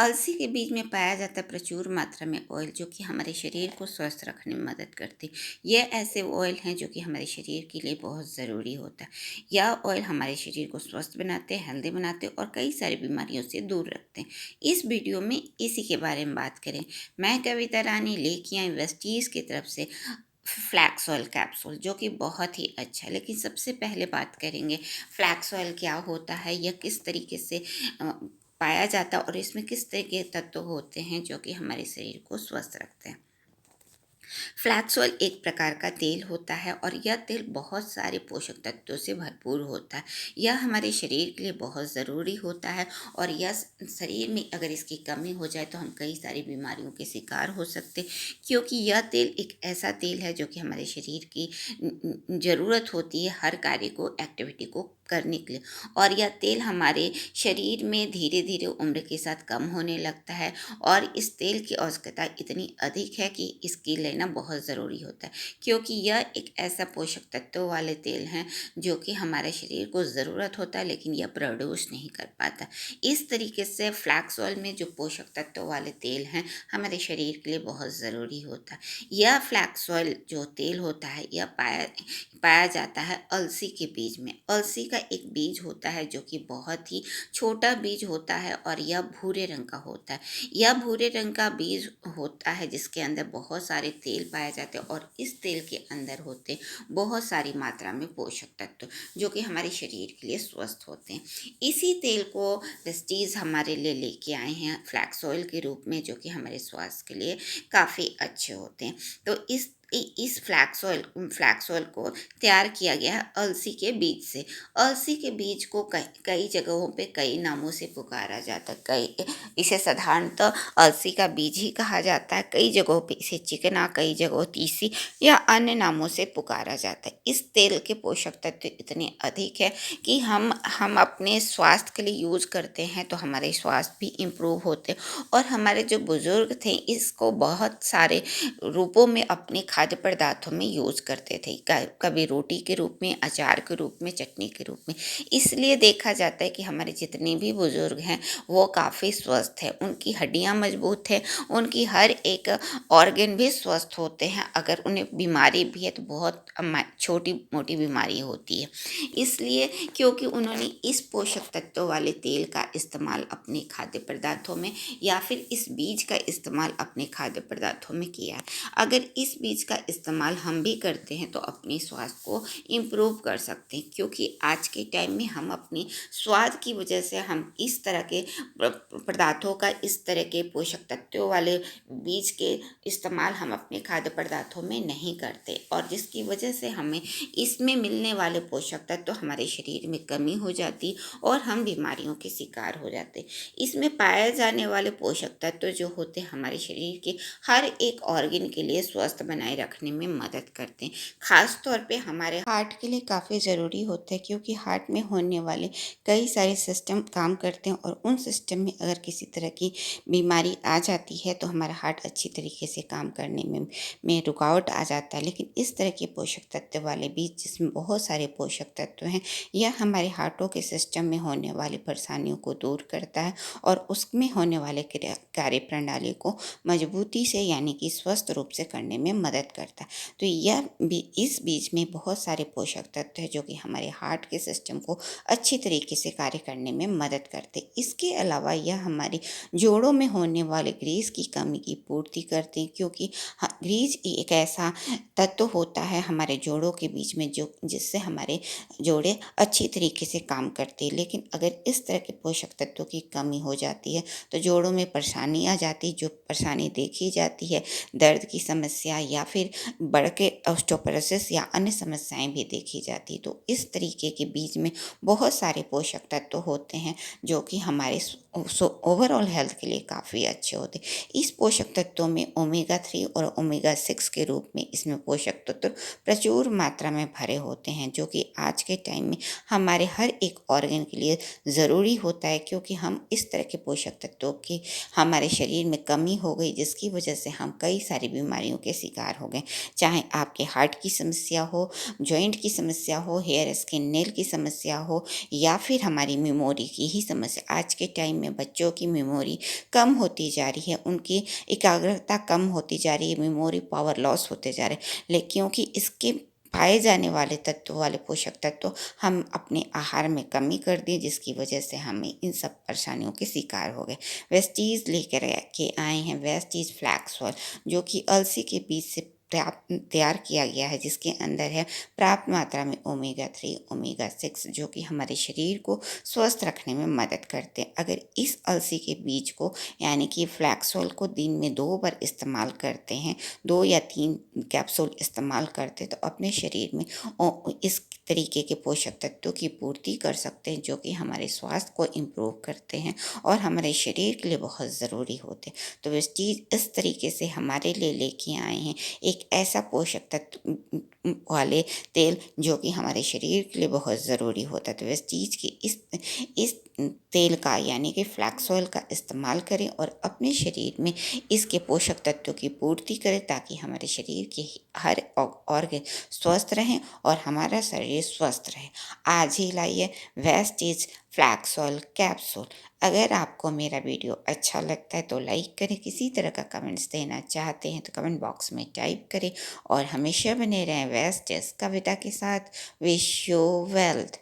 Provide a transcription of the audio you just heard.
अलसी के बीज में पाया जाता है प्रचुर मात्रा में ऑयल, जो कि हमारे शरीर को स्वस्थ रखने में मदद करती है। ये ऐसे ऑयल हैं जो कि हमारे शरीर के लिए बहुत ज़रूरी होता है। यह ऑयल हमारे शरीर को स्वस्थ बनाते हैं, हेल्दी बनाते हैं और कई सारी बीमारियों से दूर रखते हैं। इस वीडियो में इसी के बारे में बात करें। मैं कविता रानी लेके आई वेस्टीज़ की तरफ से फ्लैक्स ऑयल कैप्सूल, जो कि बहुत ही अच्छा है। लेकिन सबसे पहले बात करेंगे फ्लैक्स ऑयल क्या होता है, या किस तरीके से पाया जाता है और इसमें किस तरह के तत्व होते हैं जो कि हमारे शरीर को स्वस्थ रखते हैं। फ्लैक्स ऑयल एक प्रकार का तेल होता है और यह तेल बहुत सारे पोषक तत्वों से भरपूर होता है। यह हमारे शरीर के लिए बहुत ज़रूरी होता है और यह शरीर में अगर इसकी कमी हो जाए तो हम कई सारी बीमारियों के शिकार हो सकते, क्योंकि यह तेल एक ऐसा तेल है जो कि हमारे शरीर की ज़रूरत होती है हर कार्य को, एक्टिविटी को करने के लिए। और यह तेल हमारे शरीर में धीरे धीरे उम्र के साथ कम होने लगता है और इस तेल की आवश्यकता इतनी अधिक है कि इसकी लेना बहुत ज़रूरी होता है, क्योंकि यह एक ऐसा पोषक तत्वों वाले तेल हैं जो कि हमारे शरीर को ज़रूरत होता है लेकिन यह प्रोड्यूस नहीं कर पाता। इस तरीके से फ्लैक्स ऑयल में जो पोषक तत्वों वाले तेल हैं हमारे शरीर के लिए बहुत ज़रूरी होता है। यह फ्लैक्स ऑयल जो तेल होता है यह पाया जाता है अलसी के बीज में। अलसी का एक बीज होता है जो कि बहुत ही छोटा बीज होता है और यह भूरे रंग का होता है। यह भूरे रंग का बीज होता है जिसके अंदर बहुत सारे तेल पाए जाते हैं और इस तेल के अंदर होते बहुत सारी मात्रा में पोषक तत्व जो कि हमारे शरीर के लिए स्वस्थ होते हैं। इसी तेल को वेस्टीज हमारे लिए लेके आए हैं फ्लैक्स ऑयल के रूप में, जो कि हमारे स्वास्थ्य के लिए काफ़ी अच्छे होते हैं। तो इस फ्लैक्स ऑयल को तैयार किया गया है अलसी के बीज से। अलसी के बीज को कई जगहों पे कई नामों से पुकारा जाता है। इसे साधारणतः अलसी का बीज ही कहा जाता है। कई जगहों पे इसे चिकना, कई जगहों तीसी या अन्य नामों से पुकारा जाता है। इस तेल के पोषक तत्व इतने अधिक है कि हम अपने स्वास्थ्य के लिए यूज करते हैं तो हमारे स्वास्थ्य भी इम्प्रूव होते हैं। और हमारे जो बुजुर्ग थे इसको बहुत सारे रूपों में अपने खाद्य पदार्थों में यूज करते थे, कभी रोटी के रूप में, अचार के रूप में, चटनी के रूप में। इसलिए देखा जाता है कि हमारे जितने भी बुजुर्ग हैं वो काफ़ी स्वस्थ हैं, उनकी हड्डियां मजबूत हैं, उनकी हर एक ऑर्गन भी स्वस्थ होते हैं। अगर उन्हें बीमारी भी है तो बहुत छोटी मोटी बीमारी होती है। इसलिए क्योंकि उन्होंने इस पोषक तत्वों वाले तेल का इस्तेमाल अपने खाद्य पदार्थों में या फिर इस बीज का इस्तेमाल अपने खाद्य पदार्थों में किया है। अगर इस बीज का इस्तेमाल हम भी करते हैं तो अपने स्वास्थ्य को इम्प्रूव कर सकते हैं, क्योंकि आज के टाइम में हम अपने स्वाद की वजह से हम इस तरह के पदार्थों का, इस तरह के पोषक तत्वों वाले बीज के इस्तेमाल हम अपने खाद्य पदार्थों में नहीं करते और जिसकी वजह से हमें इसमें मिलने वाले पोषक तत्व हमारे शरीर में कमी हो जाती और हम बीमारियों के शिकार हो जाते। इसमें पाए जाने वाले पोषक तत्व जो होते हैं हमारे शरीर के हर एक ऑर्गन के लिए स्वस्थ बनाए रखने में मदद करते हैं। खास तौर पे हमारे हार्ट के लिए काफ़ी ज़रूरी होता है, क्योंकि हार्ट में होने वाले कई सारे सिस्टम काम करते हैं और उन सिस्टम में अगर किसी तरह की बीमारी आ जाती है तो हमारा हार्ट अच्छी तरीके से काम करने में रुकावट आ जाता है। लेकिन इस तरह के पोषक तत्व वाले बीज जिसमें बहुत सारे पोषक तत्व हैं, यह हमारे हार्टों के सिस्टम में होने वाली परेशानियों को दूर करता है और उसमें होने वाले कार्य प्रणाली को मजबूती से यानी कि स्वस्थ रूप से करने में मदद करता है। तो इस बीज में बहुत सारे पोषक तत्व हैं जो कि हमारे हार्ट के सिस्टम को अच्छी तरीके से कार्य करने में मदद करते हैं। इसके अलावा यह हमारी जोड़ों में होने वाले ग्रीस की कमी की पूर्ति करते हैं, क्योंकि ग्रीस एक ऐसा तत्व होता है हमारे जोड़ों के बीच में जो जिससे हमारे जोड़े अच्छी तरीके से काम करते हैं। लेकिन अगर इस तरह के पोषक तत्वों की कमी हो जाती है तो जोड़ों में परेशानी आ जाती है। जो परेशानी देखी जाती है, दर्द की समस्या या फिर बढ़ के ऑस्टियोपोरोसिस या अन्य समस्याएं भी देखी जाती। तो इस तरीके के बीज में बहुत सारे पोषक तत्व होते हैं जो कि हमारे ओवरऑल हेल्थ के लिए काफ़ी अच्छे होते हैं। इस पोषक तत्वों में ओमेगा 3 और ओमेगा 6 के रूप में इसमें पोषक तत्व प्रचुर मात्रा में भरे होते हैं, जो कि आज के टाइम में हमारे हर एक ऑर्गन के लिए ज़रूरी होता है। क्योंकि हम इस तरह के पोषक तत्वों की हमारे शरीर में कमी हो गई जिसकी वजह से हम कई सारी बीमारियों के शिकार हो गए। चाहे आपके हार्ट की समस्या हो, जॉइंट की समस्या हो, हेयर स्किन नेल की समस्या हो या फिर हमारी मेमोरी की ही समस्या। आज के टाइम में बच्चों की मेमोरी कम होती जा रही है, उनकी एकाग्रता कम होती जा रही है, मेमोरी पावर लॉस होते जा रहे हैं। लेकिन क्योंकि इसके पाए जाने वाले तत्व वाले पोषक तत्व हम अपने आहार में कमी कर दिए, जिसकी वजह से हमें इन सब परेशानियों के शिकार हो गए। वेस्टीज लेकर के आए हैं, वेस्टीज फ्लैक्स ऑयल, जो कि अलसी के बीज से तैयार किया गया है, जिसके अंदर है पर्याप्त मात्रा में ओमेगा 3 ओमेगा 6, जो कि हमारे शरीर को स्वस्थ रखने में मदद करते हैं। अगर इस अलसी के बीज को यानी कि फ्लैक्स ऑयल को दिन में 2 बार इस्तेमाल करते हैं, 2 या 3 कैप्सूल इस्तेमाल करते हैं, तो अपने शरीर में इस तरीके के पोषक तत्वों की पूर्ति कर सकते हैं, जो कि हमारे स्वास्थ्य को इम्प्रूव करते हैं और हमारे शरीर के लिए बहुत ज़रूरी होते हैं। तो वेस्टीज इस तरीके से हमारे लिए लेके आए हैं एक ऐसा पोषक तत्व वाले तेल, जो कि हमारे शरीर के लिए बहुत ज़रूरी होता है। तो वेस्टीज के इस तेल का यानी कि फ्लैक्स ऑयल का इस्तेमाल करें और अपने शरीर में इसके पोषक तत्वों की पूर्ति करें, ताकि हमारे शरीर के हर ऑर्गन स्वस्थ रहें और हमारा शरीर स्वस्थ रहे। आज ही लाइए वेस्टीज फ्लैक्स ऑयल कैप्सूल। अगर आपको मेरा वीडियो अच्छा लगता है तो लाइक करें, किसी तरह का कमेंट्स देना चाहते हैं तो कमेंट बॉक्स में टाइप करें और हमेशा बने रहें वेस्टीज कविता के साथ। Wish you wealth.